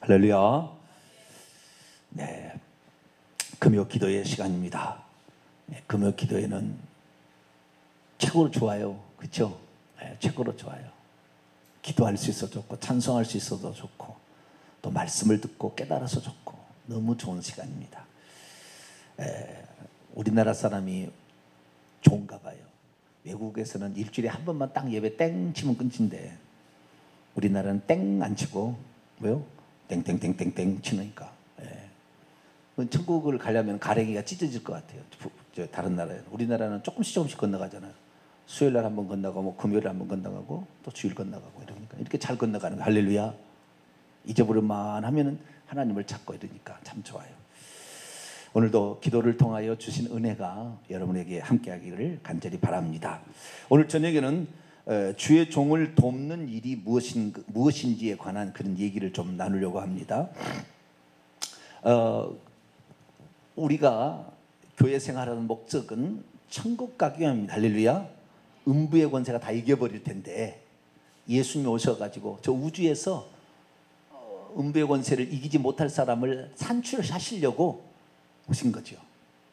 할렐루야. 네, 금요 기도의 시간입니다. 네, 금요 기도에는 최고로 좋아요. 그렇죠? 네, 최고로 좋아요. 기도할 수 있어도 좋고 찬송할 수 있어도 좋고 또 말씀을 듣고 깨달아서 좋고 너무 좋은 시간입니다. 우리나라 사람이 좋은가 봐요. 외국에서는 일주일에 한 번만 딱 예배 땡 치면 끝인데 우리나라는 땡 안 치고 왜요? 땡땡땡땡땡 치니까. 천국을 가려면 가랭이가 찢어질 것 같아요. 다른 나라에는. 우리나라는 조금씩 건너가잖아요. 수요일 날 한 번 건너가고 뭐 금요일 한 번 건너가고 또 주일 건너가고 이러니까 이렇게 잘 건너가는 거. 할렐루야. 잊어버릴만 하면은 하나님을 찾고 이러니까 참 좋아요. 오늘도 기도를 통하여 주신 은혜가 여러분에게 함께하기를 간절히 바랍니다. 오늘 저녁에는 주의 종을 돕는 일이 무엇인지에 관한 그런 얘기를 좀 나누려고 합니다. 우리가 교회 생활하는 목적은 천국 가기 위함입니다. 할렐루야. 음부의 권세가 다 이겨버릴 텐데 예수님이 오셔가지고 저 우주에서 음부의 권세를 이기지 못할 사람을 산출하시려고 오신 거죠.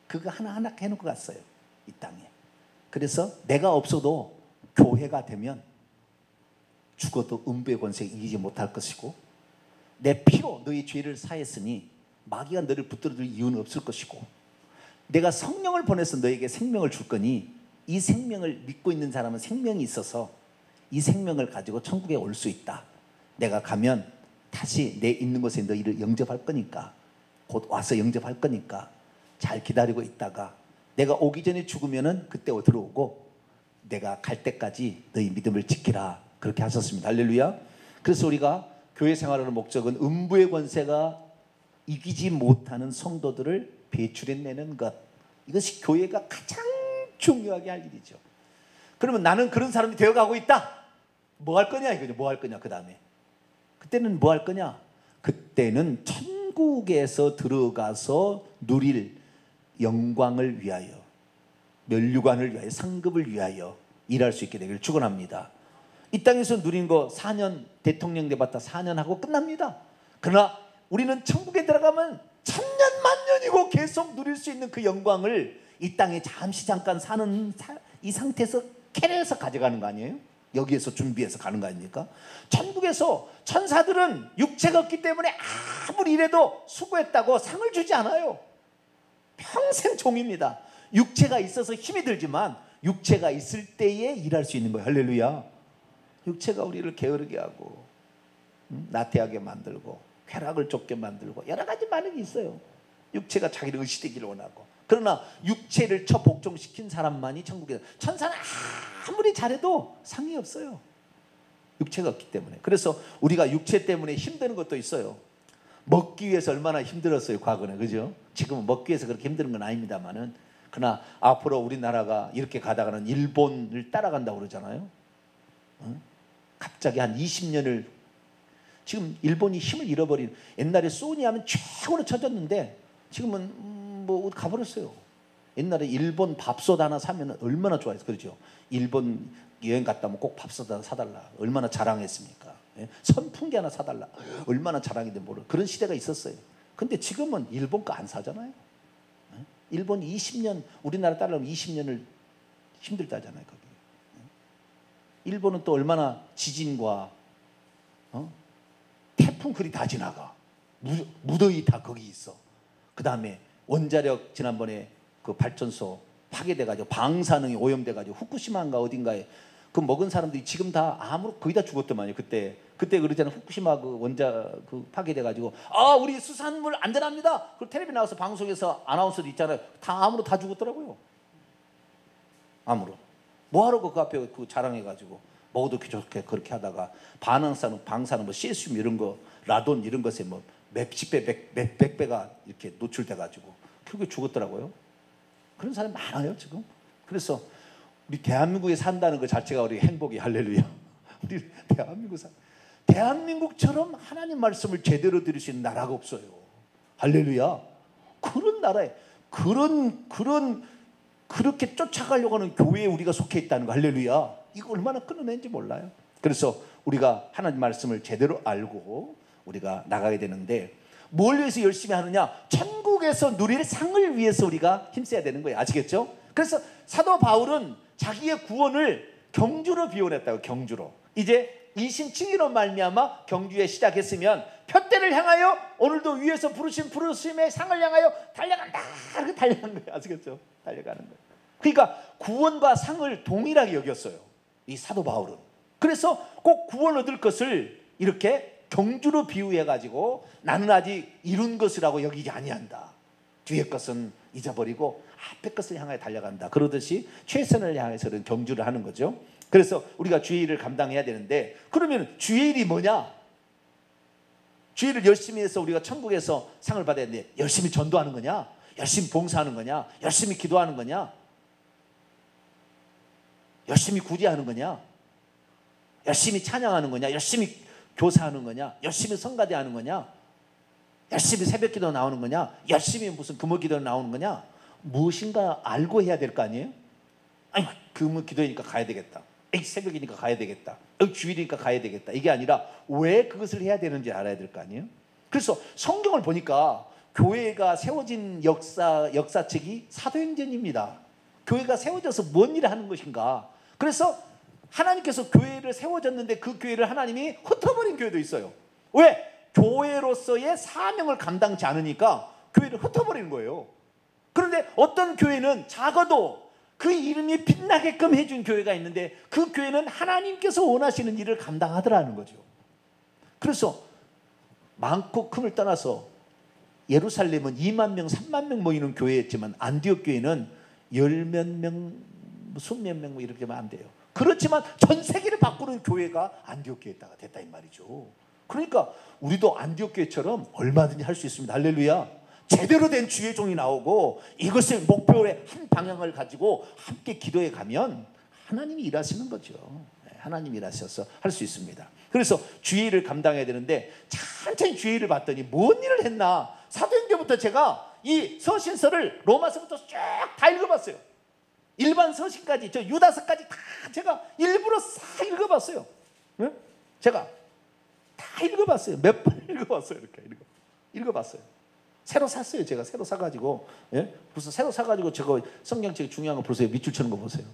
그거 하나하나 해놓고 갔어요. 이 땅에. 그래서 내가 없어도 교회가 되면 죽어도 음부의 권세에 이기지 못할 것이고 내 피로 너희 죄를 사했으니 마귀가 너를 붙들어줄 이유는 없을 것이고 내가 성령을 보내서 너에게 생명을 줄 거니 이 생명을 믿고 있는 사람은 생명이 있어서 이 생명을 가지고 천국에 올 수 있다. 내가 가면 다시 내 있는 곳에 너희를 영접할 거니까 곧 와서 영접할 거니까 잘 기다리고 있다가 내가 오기 전에 죽으면은 그때 들어오고 내가 갈 때까지 너희 믿음을 지키라. 그렇게 하셨습니다. 할렐루야. 그래서 우리가 교회 생활하는 목적은 음부의 권세가 이기지 못하는 성도들을 배출해내는 것. 이것이 교회가 가장 중요하게 할 일이죠. 그러면 나는 그런 사람이 되어가고 있다. 뭐 할 거냐 이거죠. 뭐 할 거냐 그 다음에. 그때는 뭐 할 거냐. 그때는 천국에서 들어가서 누릴 영광을 위하여 면류관을 위하여 상급을 위하여 일할 수 있게 되기를 축원합니다. 이 땅에서 누린 거 4년 대통령 돼봤다 4년 하고 끝납니다. 그러나 우리는 천국에 들어가면 천년 만년이고 계속 누릴 수 있는 그 영광을 이 땅에 잠깐 사는 이 상태에서 캐내서 가져가는 거 아니에요? 여기에서 준비해서 가는 거 아닙니까? 천국에서 천사들은 육체가 없기 때문에 아무리 이래도 수고했다고 상을 주지 않아요. 평생 종입니다. 육체가 있어서 힘이 들지만 육체가 있을 때에 일할 수 있는 거예요. 할렐루야. 육체가 우리를 게으르게 하고 나태하게 만들고 쾌락을 쫓게 만들고 여러 가지 반응이 있어요. 육체가 자기를 의시되기를 원하고. 그러나 육체를 복종시킨 사람만이 천국에. 천사는 아무리 잘해도 상이 없어요. 육체가 없기 때문에. 그래서 우리가 육체 때문에 힘드는 것도 있어요. 먹기 위해서 얼마나 힘들었어요 과거는. 그죠? 지금은 먹기 위해서 그렇게 힘든 건 아닙니다만은 그러나 앞으로 우리나라가 이렇게 가다가는 일본을 따라간다고 그러잖아요. 갑자기 한 20년을 지금 일본이 힘을 잃어버린. 옛날에 소니 하면 최고로 쳐졌는데 지금은 뭐 가버렸어요. 옛날에 일본 밥솥 하나 사면 얼마나 좋아했어요. 그렇죠? 일본 여행 갔다 오면 꼭 밥솥 하나 사달라. 얼마나 자랑했습니까? 선풍기 하나 사달라. 얼마나 자랑인지 모르는 그런 시대가 있었어요. 근데 지금은 일본 거 안 사잖아요. 일본이 20년 우리나라 따르려면 20년을 힘들다잖아요. 거기. 일본은 또 얼마나 지진과 태풍 그리 다 지나가. 무더위 다 거기 있어. 그 다음에 원자력 지난번에 그 발전소 파괴돼가지고 방사능이 오염돼가지고 후쿠시마인가 어딘가에 그 먹은 사람들이 지금 다 거의 다 죽었더만요. 그때 그러잖아요. 후쿠시마 그 파괴돼가지고 우리 수산물 안전합니다. 그 텔레비 나와서 방송에서 아나운서도 있잖아요. 다 암으로 다 죽었더라고요. 암으로. 뭐하러 그 앞에 그 자랑해가지고 먹어도 좋게 그렇게 하다가 방사능 뭐 시에슘 이런 거 라돈 이런 것에 뭐 몇십 배 몇백 배가 이렇게 노출돼가지고 결국에 죽었더라고요. 그런 사람이 많아요 지금. 그래서 우리 대한민국에 산다는 것 자체가 우리 행복이. 할렐루야. 우리 대한민국처럼 하나님 말씀을 제대로 들을 수 있는 나라가 없어요. 할렐루야. 그런 나라에 그렇게 쫓아가려고 하는 교회에 우리가 속해 있다는 거. 할렐루야. 이거 얼마나 끊어낸지 몰라요. 그래서 우리가 하나님 말씀을 제대로 알고 우리가 나가게 되는데, 뭘 위해서 열심히 하느냐? 천국에서 누릴 상을 위해서 우리가 힘써야 되는 거예요. 아시겠죠? 그래서 사도 바울은 자기의 구원을 경주로 비유했다고. 경주로. 이제 이신칭의로 말미암아 경주에 시작했으면 표대를 향하여 오늘도 위에서 부르신 부르심의 상을 향하여 달려간다. 이렇게 달려가는 거예요. 아시겠죠? 달려가는 거예요. 그러니까 구원과 상을 동일하게 여겼어요, 이 사도 바울은. 그래서 꼭 구원 얻을 것을 이렇게 경주로 비유해가지고 나는 아직 이룬 것이라고 여기지 아니한다. 뒤의 것은 잊어버리고 앞의 것을 향하여 달려간다. 그러듯이 최선을 향해서는 경주를 하는 거죠. 그래서 우리가 주의 일을 감당해야 되는데, 그러면 주의 일이 뭐냐? 주의 일을 열심히 해서 우리가 천국에서 상을 받아야 되는데, 열심히 전도하는 거냐? 열심히 봉사하는 거냐? 열심히 기도하는 거냐? 열심히 구제하는 거냐? 열심히 찬양하는 거냐? 열심히 교사하는 거냐? 열심히 성가대 하는 거냐? 열심히 새벽기도 나오는 거냐? 열심히 무슨 금요기도 나오는 거냐? 무엇인가 알고 해야 될 거 아니에요? 아니, 금요기도니까 가야 되겠다. 새벽이니까 가야 되겠다. 주일이니까 가야 되겠다. 이게 아니라 왜 그것을 해야 되는지 알아야 될 거 아니에요? 그래서 성경을 보니까 교회가 세워진 역사책이 사도행전입니다. 교회가 세워져서 뭔 일을 하는 것인가? 그래서 하나님께서 교회를 세워졌는데 그 교회를 하나님이 흩어버린 교회도 있어요. 왜? 교회로서의 사명을 감당치 않으니까 교회를 흩어버리는 거예요. 그런데 어떤 교회는 작아도 그 이름이 빛나게끔 해준 교회가 있는데, 그 교회는 하나님께서 원하시는 일을 감당하더라는 거죠. 그래서 많고 큼을 떠나서 예루살렘은 2만 명, 3만 명 모이는 교회였지만 안디옥 교회는 열몇 명, 수몇 명 이렇게만 안 돼요. 그렇지만 전 세계를 바꾸는 교회가 안디옥 교회가 됐다 이 말이죠. 그러니까 우리도 안디옥 교회처럼 얼마든지 할 수 있습니다. 할렐루야. 제대로 된 주의 종이 나오고 이것을 목표의 한 방향을 가지고 함께 기도해 가면 하나님이 일하시는 거죠. 하나님이 일하셔서 할 수 있습니다. 그래서 주의 일을 감당해야 되는데, 천천히 주의 일을 봤더니 뭔 일을 했나? 사도행전부터 제가 이 서신서를 로마서부터 쭉 다 읽어봤어요. 일반 서신까지, 저 유다서까지 다 제가 일부러 싹 읽어봤어요. 제가 다 읽어봤어요. 몇 번 읽어봤어요. 이렇게 읽어봤어요. 새로 샀어요. 제가 새로 사가지고, 벌써 새로 사가지고 저거 성경책 중요한 거 보세요. 밑줄 치는 거 보세요.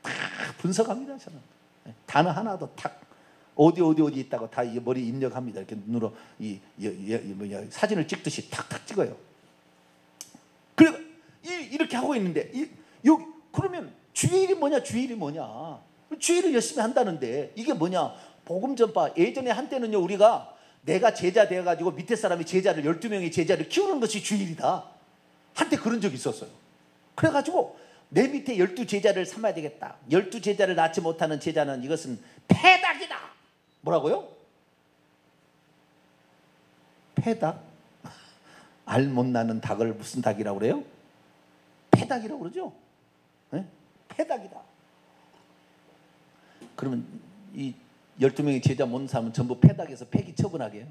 다 분석합니다. 저는 단어 하나도 탁 어디 있다고 다 머리 입력합니다. 이렇게 눈으로 사진을 찍듯이 탁탁 찍어요. 그리고 이렇게 하고 있는데, 그러면 주의 일이 뭐냐? 주의 일이 뭐냐? 주의 일을 열심히 한다는데 이게 뭐냐? 복음 전파. 예전에 한때는요, 우리가 내가 제자 되어가지고 밑에 사람이 12명의 제자를 키우는 것이 주의 일이다. 한때 그런 적이 있었어요. 그래가지고 내 밑에 12제자를 삼아야 되겠다. 12제자를 낳지 못하는 제자는 이것은 패닭이다. 뭐라고요? 패닭? 알 못 나는 닭을 무슨 닭이라고 그래요? 패닭이라고 그러죠? 패닭이다. 그러면 이 12명의 제자 못 삼으면 전부 패닭에서 폐기 처분하게 해요?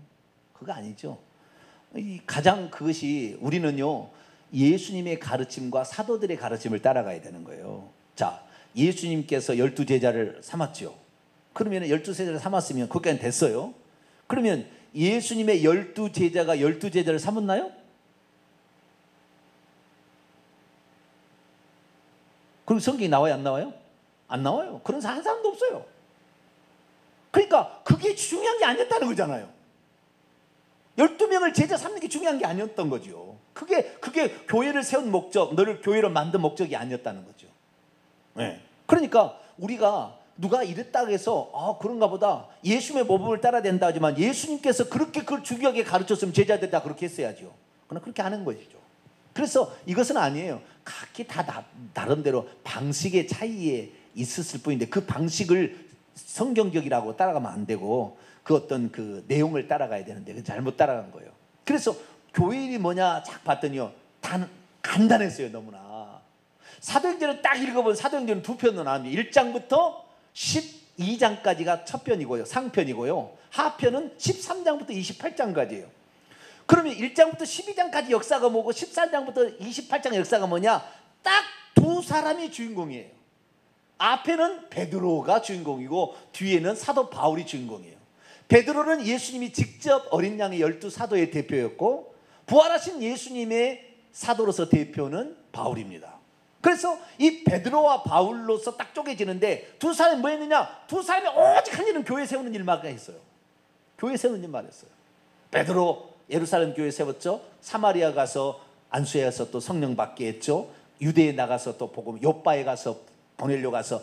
그거 아니죠. 가장 그것이, 우리는요 예수님의 가르침과 사도들의 가르침을 따라가야 되는 거예요. 자, 예수님께서 12제자를 삼았죠. 그러면 12제자를 삼았으면 거기까지 됐어요. 그러면 예수님의 12제자가 12제자를 삼았나요? 그럼 성경이 나와요, 안 나와요? 안 나와요. 그런 한 사람도 없어요. 그러니까 그게 중요한 게 아니었다는 거잖아요. 12명을 제자 삼는 게 중요한 게 아니었던 거죠. 그게 교회를 세운 목적, 너를 교회로 만든 목적이 아니었다는 거죠. 그러니까 우리가 누가 이랬다고 해서 그런가 보다, 예수님의 모범을 따라야 된다 하지만 예수님께서 그렇게 그걸 중요하게 가르쳤으면 제자들 다 그렇게 했어야죠. 그러나 그렇게 하는 것이죠. 그래서 이것은 아니에요. 각기 다 나름대로 방식의 차이에 있었을 뿐인데, 그 방식을 성경적이라고 따라가면 안 되고 그 어떤 그 내용을 따라가야 되는데 잘못 따라간 거예요. 그래서 교회 일이 뭐냐 쫙 봤더니요, 간단했어요. 너무나. 사도행전을 딱 읽어보면 사도행전은 두 편으로 나옵니다. 1장부터 12장까지가 첫 편이고요, 상편이고요. 하편은 13장부터 28장까지예요. 그러면 1장부터 12장까지 역사가 뭐고 13장부터 28장 역사가 뭐냐? 딱 두 사람이 주인공이에요. 앞에는 베드로가 주인공이고 뒤에는 사도 바울이 주인공이에요. 베드로는 예수님이 직접 어린 양의 12사도의 대표였고, 부활하신 예수님의 사도로서 대표는 바울입니다. 그래서 이 베드로와 바울로서 딱 쪼개지는데, 두 사람이 뭐 했느냐? 두 사람이 오직 한 일은 교회 세우는 일만 했어요. 교회 세우는 일만 했어요. 베드로 예루살렘 교회 세웠죠. 사마리아 가서 안수해서 또 성령 받게 했죠. 유대에 나가서 또 복음, 요빠에 가서 보내려 가서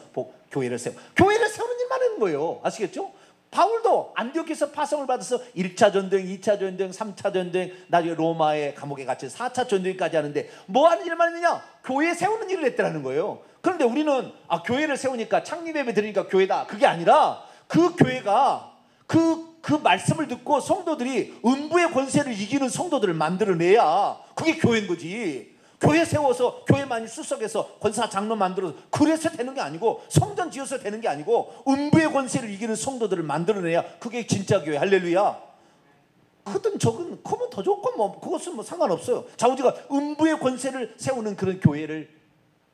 교회를 세우는 일만 하는 거예요. 아시겠죠? 바울도 안디옥에서 파송을 받아서 1차 전쟁, 2차 전쟁, 3차 전쟁, 나중에 로마의 감옥에 갇혀 4차 전쟁까지 하는데 뭐 하는 일만 했느냐? 교회 세우는 일을 했더라는 거예요. 그런데 우리는 교회를 세우니까 창립예배 드리니까 교회다, 그게 아니라 그 교회가 그 말씀을 듣고 성도들이 음부의 권세를 이기는 성도들을 만들어내야 그게 교회인 거지. 교회 세워서 교회만이 수석해서 권사 장로 만들어서 그래서 되는 게 아니고, 성전 지어서 되는 게 아니고, 음부의 권세를 이기는 성도들을 만들어내야 그게 진짜 교회. 할렐루야. 크든 적은, 크면 더 좋고 뭐 그것은 뭐 상관없어요. 자, 우리가 음부의 권세를 세우는 그런 교회를,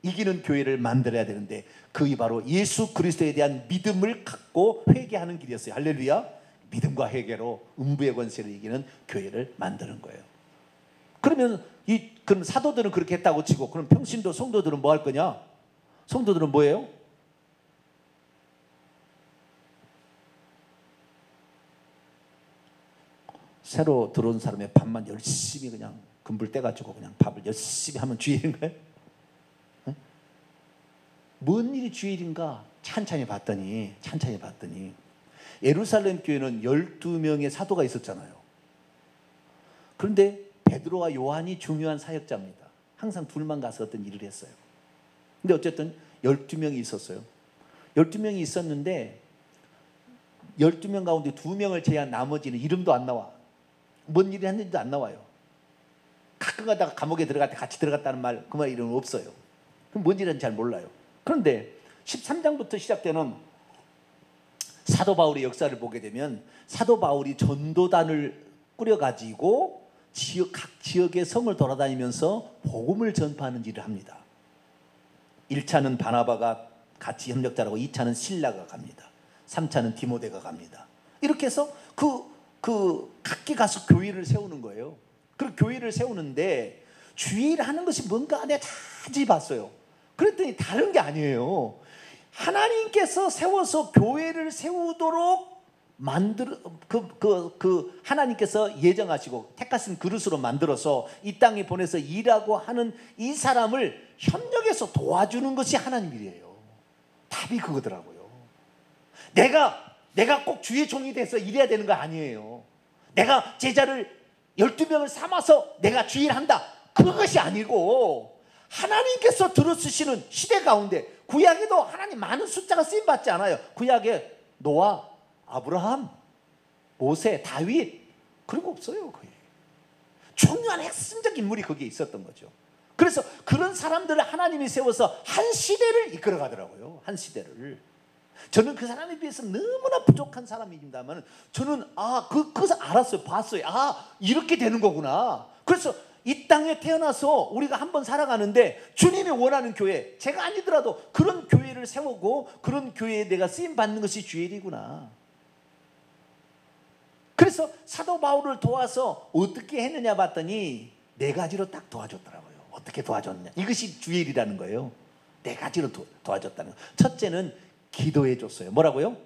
이기는 교회를 만들어야 되는데, 그게 바로 예수 그리스도에 대한 믿음을 갖고 회개하는 길이었어요. 할렐루야. 믿음과 회개로 음부의 권세를 이기는 교회를 만드는 거예요. 그러면 그럼 사도들은 그렇게 했다고 치고, 그럼 평신도 성도들은 뭐 할 거냐? 성도들은 뭐예요? 새로 들어온 사람의 밥만 열심히 그냥 금불 떼가지고 그냥 밥을 열심히 하면 주일인 거예요? 네? 뭔 일이 주일인가? 찬찬히 봤더니 예루살렘 교회는 12명의 사도가 있었잖아요. 그런데 베드로와 요한이 중요한 사역자입니다. 항상 둘만 가서 어떤 일을 했어요. 근데 어쨌든 12명이 있었어요. 12명이 있었는데 12명 가운데 2명을 제외한 나머지는 이름도 안 나와. 뭔 일을 했는지도 안 나와요. 가끔 가다가 감옥에 들어갈 때 같이 들어갔다는 말, 그 말 이름은 없어요. 그럼 뭔 일인지 잘 몰라요. 그런데 13장부터 시작되는 사도 바울의 역사를 보게 되면, 사도 바울이 전도단을 꾸려가지고 각 지역의 성을 돌아다니면서 복음을 전파하는 일을 합니다. 1차는 바나바가 같이 협력자라고, 2차는 실라가 갑니다. 3차는 디모데가 갑니다. 이렇게 해서 각기 가서 교회를 세우는 거예요. 그 교회를 세우는데 주일 하는 것이 뭔가 내가 자세히 봤어요. 그랬더니 다른 게 아니에요. 하나님께서 세워서 교회를 세우도록 하나님께서 예정하시고 택하신 그릇으로 만들어서 이 땅에 보내서 일하고 하는 이 사람을 협력해서 도와주는 것이 하나님 일이에요. 답이 그거더라고요. 내가 꼭 주의 종이 돼서 일해야 되는 거 아니에요. 내가 제자를 12명을 삼아서 내가 주일한다, 그것이 아니고, 하나님께서 들어쓰시는 시대 가운데, 구약에도 하나님 많은 숫자가 쓰임받지 않아요. 구약에 노아, 아브라함, 모세, 다윗, 그리고 없어요. 거의 중요한 핵심적 인물이 거기에 있었던 거죠. 그래서 그런 사람들을 하나님이 세워서 한 시대를 이끌어 가더라고요. 한 시대를. 저는 그 사람에 비해서 너무나 부족한 사람입니다만, 저는 그것을 알았어요. 봤어요. 이렇게 되는 거구나. 그래서 이 땅에 태어나서 우리가 한번 살아가는데 주님이 원하는 교회, 제가 아니더라도 그런 교회를 세우고 그런 교회에 내가 쓰임 받는 것이 주일이구나. 그래서 사도 바울을 도와서 어떻게 했느냐 봤더니 4가지로 딱 도와줬더라고요. 어떻게 도와줬느냐, 이것이 주일이라는 거예요. 4가지로 도와줬다는 거예요. 첫째는 기도해 줬어요. 뭐라고요?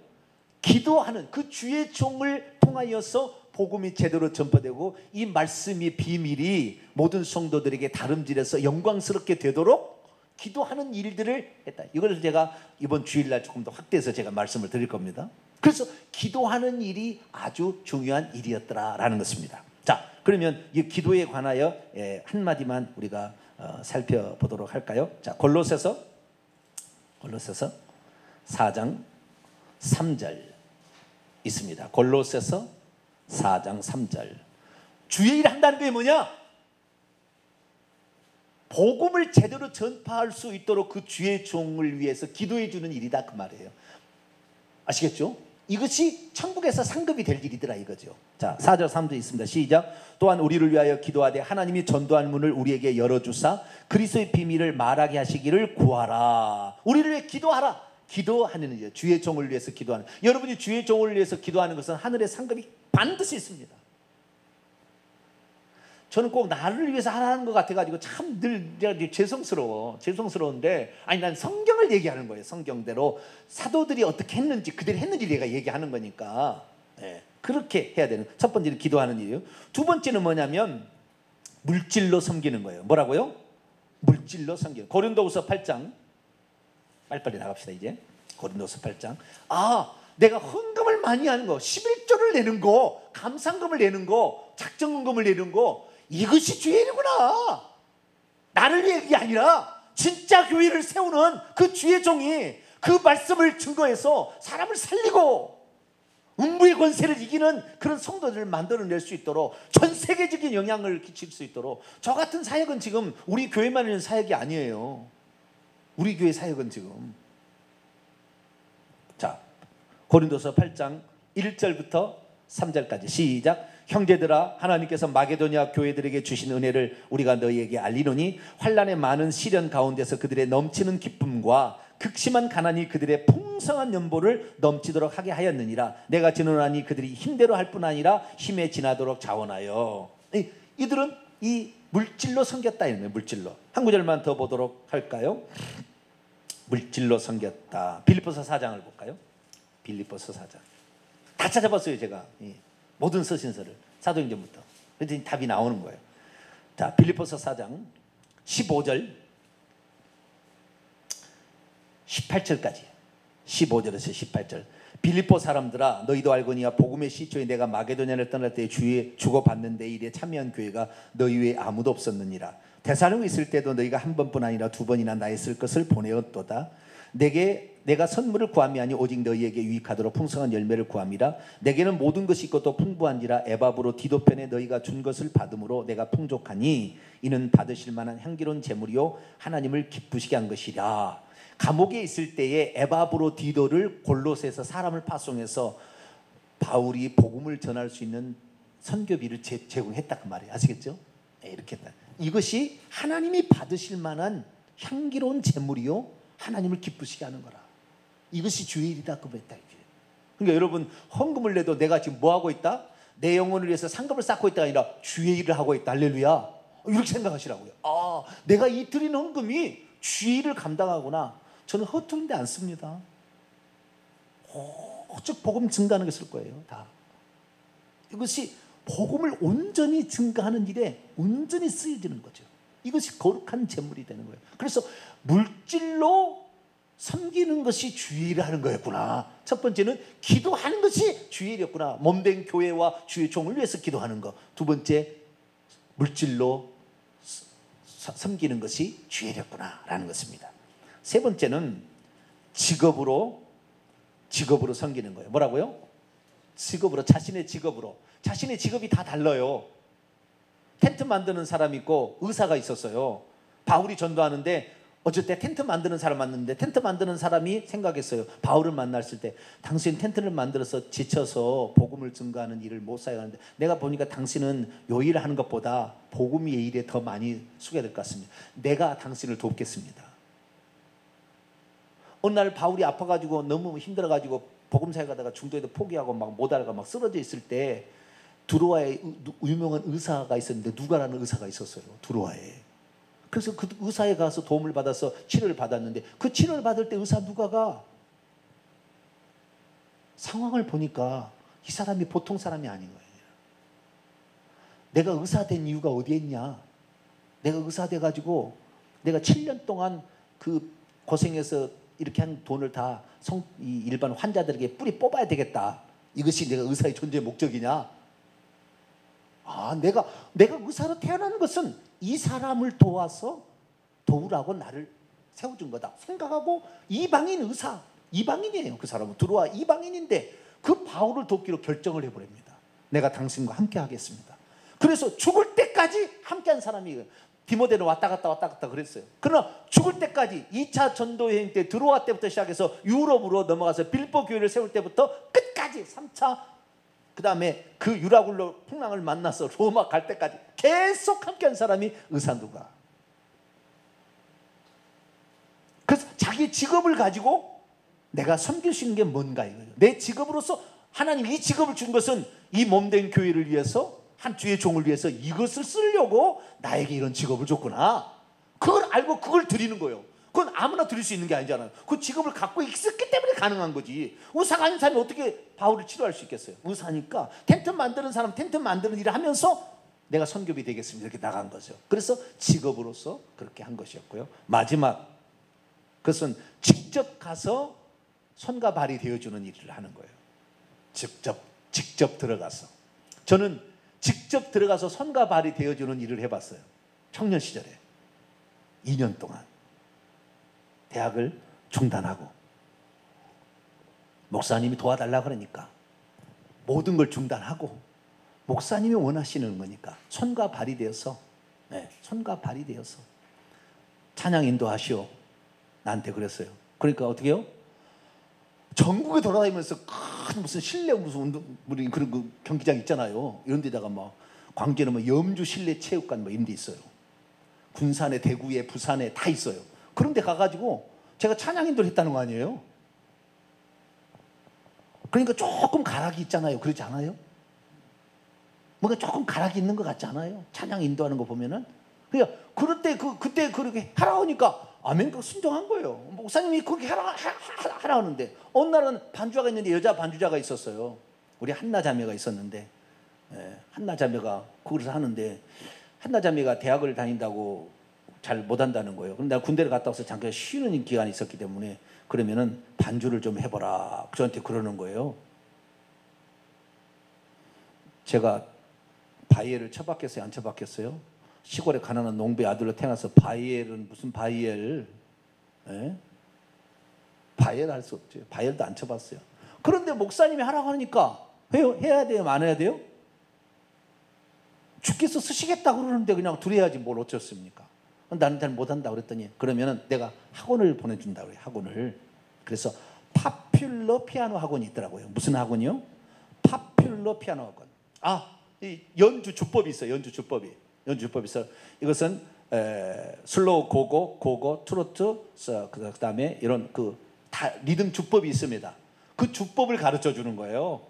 기도하는, 그 주의 종을 통하여서 복음이 제대로 전파되고 이 말씀의 비밀이 모든 성도들에게 다름질해서 영광스럽게 되도록 기도하는 일들을 했다. 이걸 제가 이번 주일날 조금 더 확대해서 제가 말씀을 드릴 겁니다. 그래서 기도하는 일이 아주 중요한 일이었더라라는 것입니다. 자, 그러면 이 기도에 관하여 한마디만 우리가 살펴보도록 할까요? 자, 골로새서 4장 3절 있습니다. 골로새서 4장 3절. 주의 일 한다는 게 뭐냐? 복음을 제대로 전파할 수 있도록 그 주의 종을 위해서 기도해 주는 일이다, 그 말이에요. 아시겠죠? 이것이 천국에서 상급이 될 일이더라 이거죠. 자, 4절 3절 있습니다. 시작. 또한 우리를 위하여 기도하되 하나님이 전도한 문을 우리에게 열어주사 그리스도의 비밀을 말하게 하시기를 구하라. 우리를 위해 기도하라. 기도하는 일이에요. 주의 종을 위해서 기도하는. 여러분이 주의 종을 위해서 기도하는 것은 하늘의 상급이 반드시 있습니다. 저는 꼭 나를 위해서 하라는 것 같아가지고 참 늘 죄송스러운데, 아니 난 성경을 얘기하는 거예요. 성경대로 사도들이 어떻게 했는지 그들이 했는지 내가 얘기하는 거니까, 예, 그렇게 해야 되는. 첫 번째는 기도하는 일이에요. 두 번째는 뭐냐면 물질로 섬기는 거예요. 뭐라고요? 물질로 섬기는. 고린도후서 8장, 빨리빨리 나갑시다. 이제 고린도후서 8장. 내가 헌금을 많이 하는 거, 11조를 내는 거, 감상금을 내는 거, 작정금을 내는 거, 이것이 주의 일이구나. 나를 위한 게 아니라 진짜 교회를 세우는 그 주의 종이 그 말씀을 증거해서 사람을 살리고 음부의 권세를 이기는 그런 성도들을 만들어낼 수 있도록, 전 세계적인 영향을 끼칠 수 있도록. 저 같은 사역은 지금 우리 교회만 있는 사역이 아니에요. 우리 교회 사역은 지금, 자, 고린도서 8장 1절부터 3절까지 시작. 형제들아, 하나님께서 마게도냐 교회들에게 주신 은혜를 우리가 너희에게 알리노니 환난의 많은 시련 가운데서 그들의 넘치는 기쁨과 극심한 가난이 그들의 풍성한 연보를 넘치도록 하게 하였느니라. 내가 증언하니 그들이 힘대로 할 뿐 아니라 힘에 지나도록 자원하여. 이들은 이 물질로 섬겼다 이런 거예요. 물질로. 한 구절만 더 보도록 할까요? 물질로 섬겼다. 빌립보서 4장을 볼까요? 빌립보서 4장. 다 찾아봤어요 제가. 모든 서신서를, 사도행전부터. 그랬더니 답이 나오는 거예요. 자, 빌립보서 4장 15절 18절까지. 15절에서 18절. 빌립보 사람들아, 너희도 알거니와 복음의 시초에 내가 마게도냐를 떠날 때 주에 주고받는 데 일에 참여한 교회가 너희 외에 아무도 없었느니라. 데살로니가에 있을 때도 너희가 한 번뿐 아니라 두 번이나 나의 쓸 것을 보내었도다. 내가 선물을 구함이 아니 오직 너희에게 유익하도록 풍성한 열매를 구함이라. 내게는 모든 것이 있고 또 풍부한지라. 에바브로 디도편에 너희가 준 것을 받음으로 내가 풍족하니 이는 받으실 만한 향기로운 제물이요 하나님을 기쁘시게 한 것이라. 감옥에 있을 때에 에바브로 디도를 골로새에서 사람을 파송해서 바울이 복음을 전할 수 있는 선교비를 제공했다 그 말이에요. 아시겠죠? 네, 이렇게 했다. 이것이 하나님이 받으실 만한 향기로운 제물이요 하나님을 기쁘시게 하는 거라. 이것이 주의 일이다 그 말이다. 그러니까 여러분, 헌금을 내도 내가 지금 뭐 하고 있다? 내 영혼을 위해서 상급을 쌓고 있다가 아니라 주의 일을 하고 있다. 할렐루야. 이렇게 생각하시라고요. 내가 이 드린 헌금이 주의 일을 감당하구나. 저는 허투른데 안 씁니다. 오직 복음 증가하는 게 쓸 거예요. 다. 이것이 복음을 온전히 증가하는 일에 온전히 쓰여지는 거죠. 이것이 거룩한 제물이 되는 거예요. 그래서 물질로 섬기는 것이 주의 일을 하는 거였구나. 첫 번째는 기도하는 것이 주의 일이었구나. 몸된 교회와 주의 종을 위해서 기도하는 것. 두 번째, 물질로 섬기는 것이 주의 일이었구나 라는 것입니다. 세 번째는 직업으로 섬기는 거예요. 뭐라고요? 직업으로, 자신의 직업으로. 자신의 직업이 다 달라요. 텐트 만드는 사람이 있고 의사가 있었어요. 바울이 전도하는데 어쩔 때 텐트 만드는 사람 만났는데, 텐트 만드는 사람이 생각했어요. 바울을 만났을 때 당신 텐트를 만들어서 지쳐서 복음을 증거하는 일을 못 사용하는데, 내가 보니까 당신은 요 일을 하는 것보다 복음의 일에 더 많이 쓰게 될 것 같습니다. 내가 당신을 돕겠습니다. 어느 날 바울이 아파가지고 너무 힘들어가지고 복음 사역 하다가 중도에도 포기하고 막 못하다가 막 쓰러져 있을 때 두로아에 유명한 의사가 있었는데, 누가라는 의사가 있었어요. 두로아에. 그래서 그 의사에 가서 도움을 받아서 치료를 받았는데, 그 치료를 받을 때 의사 누가가 상황을 보니까 이 사람이 보통 사람이 아닌 거예요. 내가 의사 된 이유가 어디에 있냐? 내가 의사 돼가지고 내가 7년 동안 그 고생해서 이렇게 한 돈을 다 이 일반 환자들에게 뿌리 뽑아야 되겠다. 이것이 내가 의사의 존재의 목적이냐? 내가 의사로 태어나는 것은 이 사람을 도우라고 나를 세워준 거다 생각하고, 이방인 의사, 이방인이에요. 그 사람은 들어와 이방인인데 그 바울을 돕기로 결정을 해버립니다. 내가 당신과 함께 하겠습니다. 그래서 죽을 때까지 함께한 사람이에요. 디모데는 왔다 갔다 그랬어요. 그러나 죽을 때까지 2차 전도여행 때 들어와 때부터 시작해서 유럽으로 넘어가서 빌립보 교회를 세울 때부터 끝까지 3차, 그 다음에 그 유라굴로 풍랑을 만나서 로마 갈 때까지 계속 함께한 사람이 의사 누가. 그래서 자기 직업을 가지고 내가 섬길 수 있는 게 뭔가 이거예요. 내 직업으로서 하나님 이 직업을 준 것은 이 몸된 교회를 위해서, 한 주의 종을 위해서 이것을 쓰려고 나에게 이런 직업을 줬구나. 그걸 알고 그걸 드리는 거예요. 그건 아무나 드릴 수 있는 게 아니잖아요. 그 직업을 갖고 있었기 때문에 가능한 거지. 의사가 아닌 사람이 어떻게 바울을 치료할 수 있겠어요? 의사니까 텐트 만드는 사람 텐트 만드는 일을 하면서 내가 선교비 되겠습니다 이렇게 나간 거죠. 그래서 직업으로서 그렇게 한 것이었고요. 마지막, 그것은 직접 가서 손과 발이 되어주는 일을 하는 거예요. 직접 들어가서. 저는 직접 들어가서 손과 발이 되어주는 일을 해봤어요. 청년 시절에 2년 동안 대학을 중단하고 목사님이 도와달라 그러니까 모든 걸 중단하고 목사님이 원하시는 거니까 손과 발이 되어서, 손과 발이 되어서 찬양 인도하시오. 나한테 그랬어요. 그러니까 어떻게 해요? 전국에 돌아다니면서 큰 무슨 실내 무슨 운동 우리 그런 그 경기장 있잖아요. 이런 데다가 뭐 광주는 뭐 염주 실내 체육관 뭐 이런 데 있어요. 군산에, 대구에, 부산에 다 있어요. 그런 데 가가지고 제가 찬양 인도를 했다는 거 아니에요? 그러니까 조금 가락이 있잖아요. 그렇지 않아요? 뭔가 조금 가락이 있는 것 같지 않아요? 찬양 인도하는 거 보면은. 그러니까 그럴 때 그때 그렇게 하라 하니까 아멘, 순종한 거예요. 목사님이 그렇게 하라 하는데 어느 날은 반주자가 있는데 여자 반주자가 있었어요. 우리 한나 자매가 있었는데, 한나 자매가 그걸 하는데 한나 자매가 대학을 다닌다고 잘 못한다는 거예요. 그럼 내가 군대를 갔다 와서 잠깐 쉬는 기간이 있었기 때문에 그러면은 반주를 좀 해보라 저한테 그러는 거예요. 제가 바이엘을 처박혔어요? 안 처박혔어요? 시골에 가난한 농부의 아들로 태어나서 바이엘은 무슨 바이엘? 바이엘 할 수 없죠. 바이엘도 안 쳐봤어요. 그런데 목사님이 하라고 하니까 해야 돼요? 안 해야 돼요? 주께서 쓰시겠다고 그러는데 그냥 둘이 해야지 뭘 어쩌습니까? 나는 잘 못한다 그랬더니 그러면은 내가 학원을 보내준다 그래요. 학원을. 그래서 파퓰러 피아노 학원이 있더라고요. 무슨 학원이요? 파퓰러 피아노 학원. 이 연주 주법이 있어요. 연주 주법이 있어요. 이것은 슬로우 고고, 트로트, 그 다음에 이런 다 리듬 주법이 있습니다. 그 주법을 가르쳐 주는 거예요.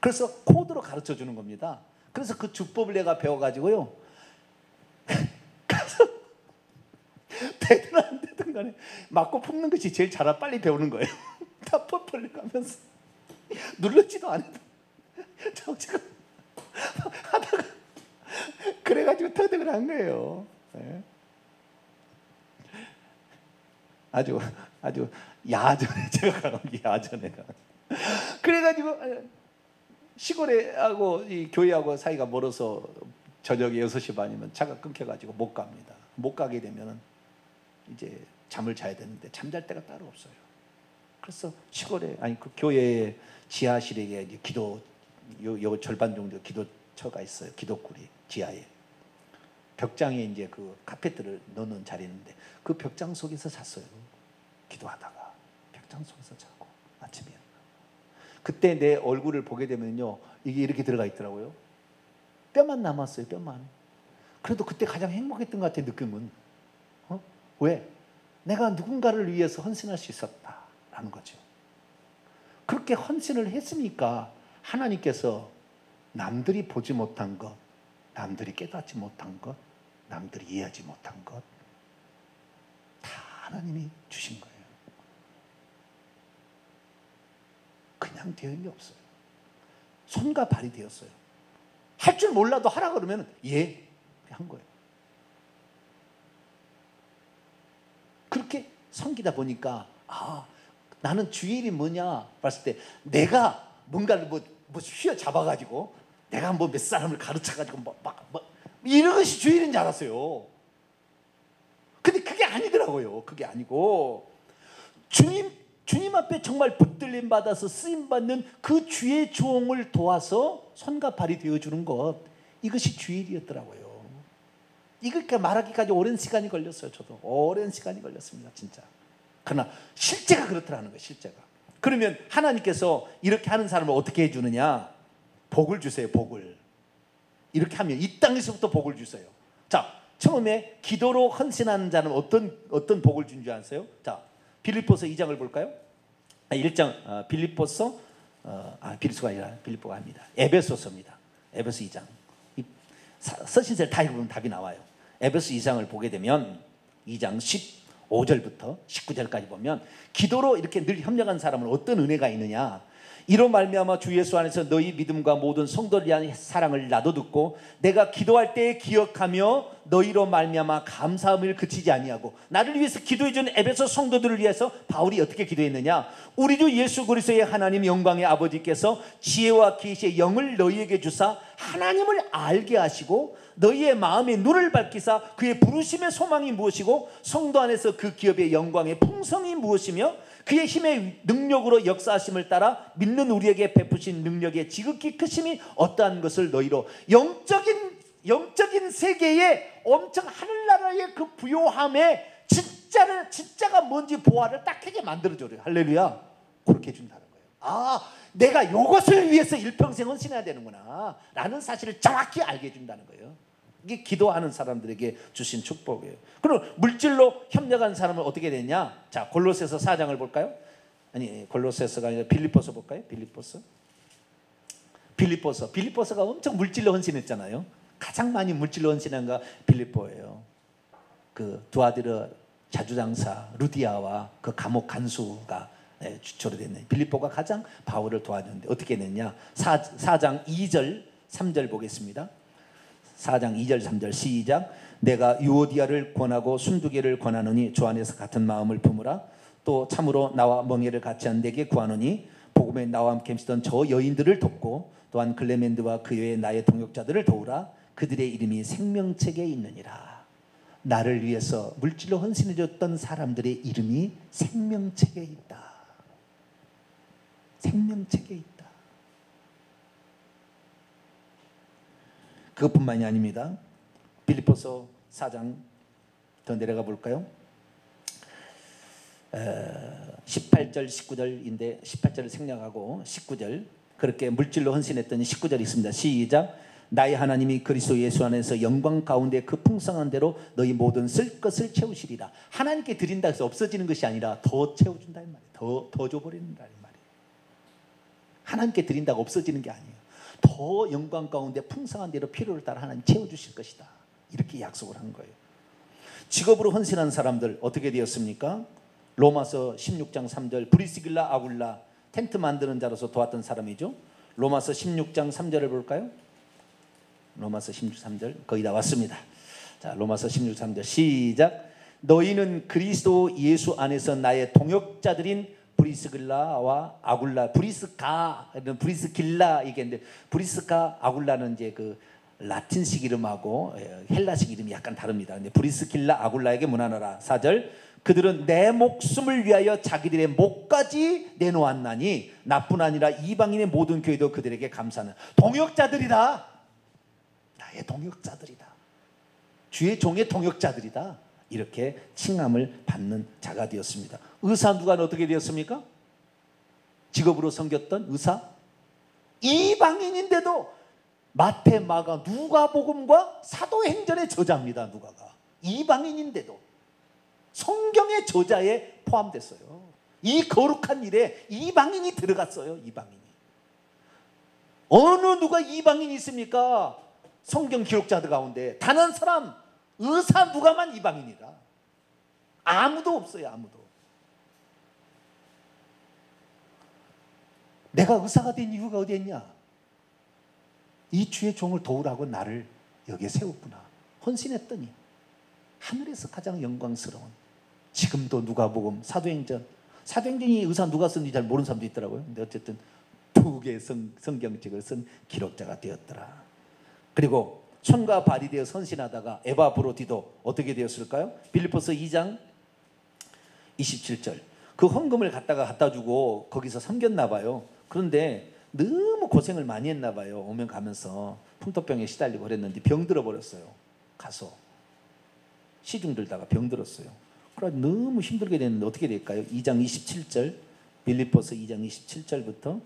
그래서 코드로 가르쳐 주는 겁니다. 그래서 그 주법을 내가 배워가지고요. 가서 되든 안 되든 간에 맞고 품는 것이 제일 빨리 배우는 거예요. 다 퍼플 가면서 눌렀지도 않아도 정치가 하다가 그래가지고 터득을 한 거예요. 아주 야전에 제가 가는 야전에가. 그래가지고 시골에 하고 이 교회하고 사이가 멀어서 저녁에 6시 반이면 차가 끊겨가지고 못 갑니다. 못 가게 되면은 이제 잠을 자야 되는데 잠잘 데가 따로 없어요. 그래서 시골에 그 교회의 지하실에 이제 기도 요 절반 정도 기도처가 있어요. 기도굴이 지하에. 벽장에 이제 그 카페트를 넣는 자리인데 그 벽장 속에서 잤어요. 기도하다가 벽장 속에서 자고 아침에 그때 내 얼굴을 보게 되면요 이게 이렇게 들어가 있더라고요. 뼈만 남았어요. 뼈만. 그래도 그때 가장 행복했던 것 같아요. 느낌은. 왜? 내가 누군가를 위해서 헌신할 수 있었다라는 거죠. 그렇게 헌신을 했으니까 하나님께서 남들이 보지 못한 것, 남들이 깨닫지 못한 것, 남들이 이해하지 못한 것 다 하나님이 주신 거예요. 그냥 되는 게 없어요. 손과 발이 되었어요. 할 줄 몰라도 하라 그러면 한 거예요. 그렇게 섬기다 보니까 나는 주의 일이 뭐냐 봤을 때 내가 뭔가를 뭐 휘어잡아가지고 내가 뭐 몇 사람을 가르쳐가지고 이런 것이 주의 일인 줄 알았어요. 근데 그게 아니더라고요. 그게 아니고 주님 앞에 정말 붙들림 받아서 쓰임 받는 그 주의 종을 도와서 손과 발이 되어주는 것, 이것이 주의 일이었더라고요. 이렇게 말하기까지 오랜 시간이 걸렸어요. 저도 오랜 시간이 걸렸습니다. 진짜. 그러나 실제가 그렇더라는 거예요. 실제가. 그러면 하나님께서 이렇게 하는 사람을 어떻게 해주느냐? 복을 주세요. 복을. 이렇게 하면 이 땅에서부터 복을 주세요. 자, 처음에 기도로 헌신하는 자는 어떤 복을 준 줄 아세요? 자, 빌립보서 2장을 볼까요? 1장 빌립보서 빌립보가 아니라 빌립보가 아닙니다. 에베소서입니다. 에베소 2장. 서신서를 다 읽으면 답이 나와요. 에베소 2장을 보게 되면 2장 15절부터 19절까지 보면 기도로 이렇게 늘 협력한 사람은 어떤 은혜가 있느냐. 이로 말미암아 주 예수 안에서 너희 믿음과 모든 성도를 위한 사랑을 나도 듣고 내가 기도할 때 기억하며 너희로 말미암아 감사함을 그치지 아니하고. 나를 위해서 기도해 준 에베소 성도들을 위해서 바울이 어떻게 기도했느냐. 우리 주 예수 그리스도의 하나님 영광의 아버지께서 지혜와 계시의 영을 너희에게 주사 하나님을 알게 하시고 너희의 마음의 눈을 밝히사 그의 부르심의 소망이 무엇이고 성도 안에서 그 기업의 영광의 풍성이 무엇이며 그의 힘의 능력으로 역사하심을 따라 믿는 우리에게 베푸신 능력의 지극히 크심이 어떠한 것을 너희로 영적인 세계의 엄청 하늘나라의 그 부요함에 진짜가 뭔지 보아를 딱 하게 만들어줘요. 할렐루야. 그렇게 해준다는 거예요. 내가 이것을 위해서 일평생 헌신해야 되는구나 라는 사실을 정확히 알게 해준다는 거예요. 이게 기도하는 사람들에게 주신 축복이에요. 그럼 물질로 협력한 사람은 어떻게 되냐? 자, 골로새서 4장을 볼까요? 아니, 골로새서가 아니라 빌립보서 볼까요? 빌립보서가 엄청 물질로 헌신했잖아요. 가장 많이 물질로 헌신한 거 빌립보예요. 그 두아디르 자주장사 루디아와 그 감옥 간수가 주초로 됐네. 빌립보가 가장 바울을 도와줬는데 어떻게 했느냐? 4장 2절 3절 보겠습니다. 4장 2절 3절 시작. 내가 유오디아를 권하고 순두개를 권하노니 주 안에서 같은 마음을 품으라. 또 참으로 나와 멍에를 같이 한 데게 구하노니 복음에 나와 함께 계시던 저 여인들을 돕고 또한 클레멘드와 그 외에 나의 동역자들을 도우라. 그들의 이름이 생명책에 있느니라. 나를 위해서 물질로 헌신해 줬던 사람들의 이름이 생명책에 있다. 생명책에 있다. 그것뿐만이 아닙니다. 빌립보서 4장 더 내려가 볼까요? 18절 19절인데 18절을 생략하고 19절 그렇게 물질로 헌신했더니 19절이 있습니다. 시작. 나의 하나님이 그리스도 예수 안에서 영광 가운데 그 풍성한 대로 너희 모든 쓸 것을 채우시리라. 하나님께 드린다 해서 없어지는 것이 아니라 더 채워준다 이 말이에요. 더 줘버린다 이 말이에요. 하나님께 드린다고 없어지는 게 아니에요. 더 영광 가운데 풍성한 대로 필요를 따라 하나님 채워주실 것이다. 이렇게 약속을 한 거예요. 직업으로 헌신한 사람들 어떻게 되었습니까? 로마서 16장 3절 브리스길라 아굴라 텐트 만드는 자로서 도왔던 사람이죠. 로마서 16장 3절을 볼까요? 로마서 16장 3절 거의 다 왔습니다. 자, 로마서 16장 3절 시작. 너희는 그리스도 예수 안에서 나의 동역자들인 브리스길라와 아굴라, 브리스길라 이게 브리스가 아굴라는 이제 그 라틴식 이름하고 헬라식 이름이 약간 다릅니다. 근데 브리스길라 아굴라에게 문안하라. 4절 그들은 내 목숨을 위하여 자기들의 목까지 내놓았나니 나뿐 아니라 이방인의 모든 교회도 그들에게 감사하는 동역자들이다. 나의 동역자들이다. 주의 종의 동역자들이다. 이렇게 칭함을 받는 자가 되었습니다. 의사 누가 어떻게 되었습니까? 직업으로 섬겼던 의사 이방인인데도 마태, 마가, 누가복음과 사도행전의 저자입니다. 누가가 이방인인데도 성경의 저자에 포함됐어요. 이 거룩한 일에 이방인이 들어갔어요. 이방인이. 어느 누가 이방인이 있습니까? 성경 기록자들 가운데 단 한 사람 의사 누가만 이방인이다. 아무도 없어요. 아무도. 내가 의사가 된 이유가 어디 있냐? 이 주의 종을 도우라고 나를 여기에 세웠구나. 헌신했더니 하늘에서 가장 영광스러운 지금도 누가복음 사도행전이 의사 누가 썼는지 잘 모르는 사람도 있더라고요. 근데 어쨌든 2개의 성경책을 쓴 기록자가 되었더라. 그리고 손과 발이 되어 선신하다가 에바브로디도 어떻게 되었을까요? 빌립보서 2장 27절 그 헌금을 갖다 주고 거기서 섬겼나 봐요. 그런데 너무 고생을 많이 했나 봐요. 오면 가면서 풍토병에 시달리고 그랬는데 병들어 버렸어요. 가서 시중 들다가 병들었어요. 그래 너무 힘들게 됐는데 어떻게 될까요? 2장 27절 빌립보서 2장 27절부터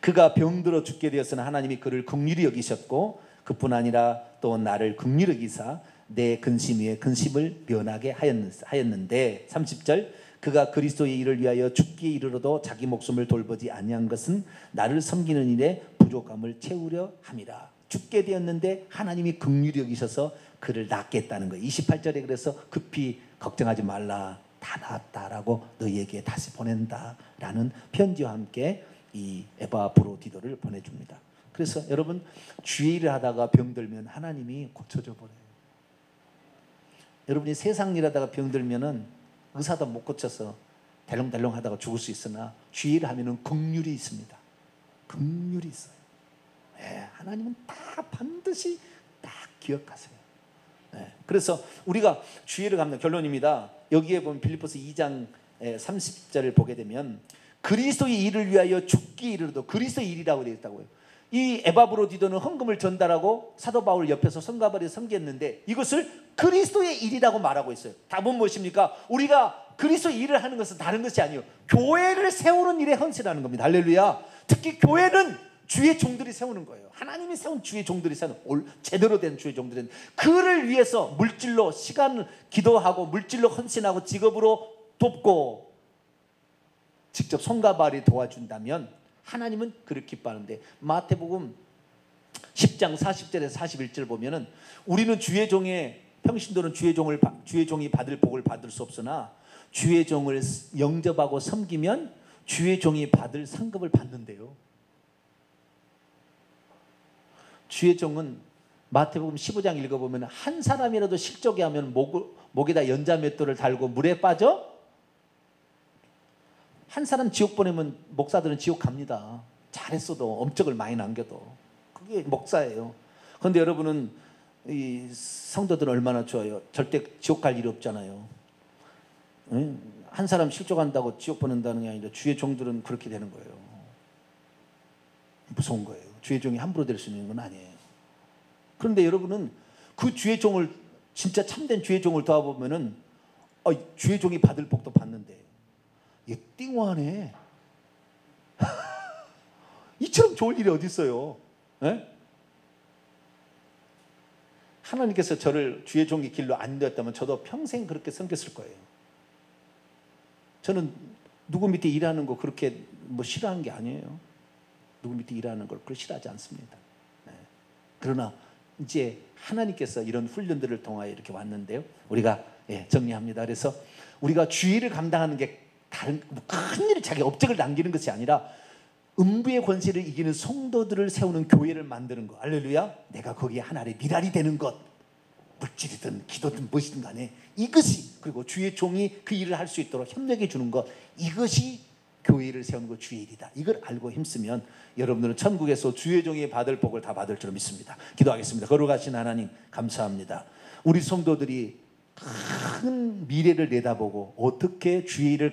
그가 병들어 죽게 되었으나 하나님이 그를 긍휼히 여기셨고 그뿐 아니라 또 나를 긍휼히 여기사 내 근심 위에 근심을 면하게 하였는데 30절 그가 그리스도의 일을 위하여 죽기에 이르러도 자기 목숨을 돌보지 아니한 것은 나를 섬기는 일에 부족함을 채우려 함이라. 죽게 되었는데 하나님이 긍휼히 여기셔서 그를 낫게 했다는 거예요. 28절에 그래서 급히 걱정하지 말라, 다 나았다라고 너희에게 다시 보낸다라는 편지와 함께 이 에바브로디도를 보내줍니다. 그래서 여러분, 주의 일을 하다가 병들면 하나님이 고쳐줘 버려요. 여러분이 세상 일 하다가 병들면은 의사도 못 고쳐서 델롱델롱 하다가 죽을 수 있으나 주의 일을 하면은 긍휼이 있습니다. 긍휼이 있어요. 네, 하나님은 다 반드시 딱 기억하세요. 네, 그래서 우리가 주의 일을 갚는 결론입니다. 여기에 보면 빌립보서 2장 30절을 보게 되면 그리스도의 일을 위하여 죽기 이르러도, 그리스도의 일이라고 되어 있다고요. 이 에바브로디도는 헌금을 전달하고 사도 바울 옆에서 성가발이 섬겼는데 이것을 그리스도의 일이라고 말하고 있어요. 답은 무엇입니까? 우리가 그리스도의 일을 하는 것은 다른 것이 아니에요. 교회를 세우는 일에 헌신하는 겁니다. 할렐루야. 특히 교회는 주의 종들이 세우는 거예요. 하나님이 세운 주의 종들이 세우는, 제대로 된 주의 종들은 그를 위해서 물질로 시간을 기도하고 물질로 헌신하고 직업으로 돕고 직접 손과 발이 도와준다면 하나님은 그를 기뻐하는데, 마태복음 10장 40절에서 41절 보면은 우리는 주의 종의 평신도는 주의 종이 받을 복을 받을 수 없으나 주의 종을 영접하고 섬기면 주의 종이 받을 상급을 받는데요. 주의 종은 마태복음 15장 읽어보면 한 사람이라도 실족이 하면 목에다 연자맷돌을 달고 물에 빠져 한 사람 지옥 보내면 목사들은 지옥 갑니다. 잘했어도 업적을 많이 남겨도. 그게 목사예요. 그런데 여러분은 이 성도들은 얼마나 좋아요. 절대 지옥 갈 일이 없잖아요. 한 사람 실족한다고 지옥 보낸다는 게 아니라 주의 종들은 그렇게 되는 거예요. 무서운 거예요. 주의 종이 함부로 될 수 있는 건 아니에요. 그런데 여러분은 그 주의 종을, 진짜 참된 주의 종을 도와보면은 주의 종이 받을 복도 받는데 얘 띵화네. 이처럼 좋을 일이 어디 있어요? 에? 하나님께서 저를 주의 종의 길로 안 인도했다면 저도 평생 그렇게 섬겼을 거예요. 저는 누구 밑에 일하는 거 그렇게 뭐 싫어하는 게 아니에요. 누구 밑에 일하는 걸 그렇게 싫어하지 않습니다. 네. 그러나 이제 하나님께서 이런 훈련들을 통하여 이렇게 왔는데요. 우리가 정리합니다. 그래서 우리가 주의를 감당하는 게 다른 큰 일을 자기 업적을 남기는 것이 아니라 음부의 권세를 이기는 성도들을 세우는 교회를 만드는 것. 할렐루야. 내가 거기에 하나의 미랄이 되는 것, 물질이든 기도든 무엇이든 간에 이것이, 그리고 주의 종이 그 일을 할 수 있도록 협력해 주는 것, 이것이 교회를 세우는 것, 주의 일이다. 이걸 알고 힘쓰면 여러분들은 천국에서 주의 종이 받을 복을 다 받을 줄 믿습니다. 기도하겠습니다. 거룩하신 하나님, 감사합니다. 우리 성도들이 큰 미래를 내다보고 어떻게 주의 일을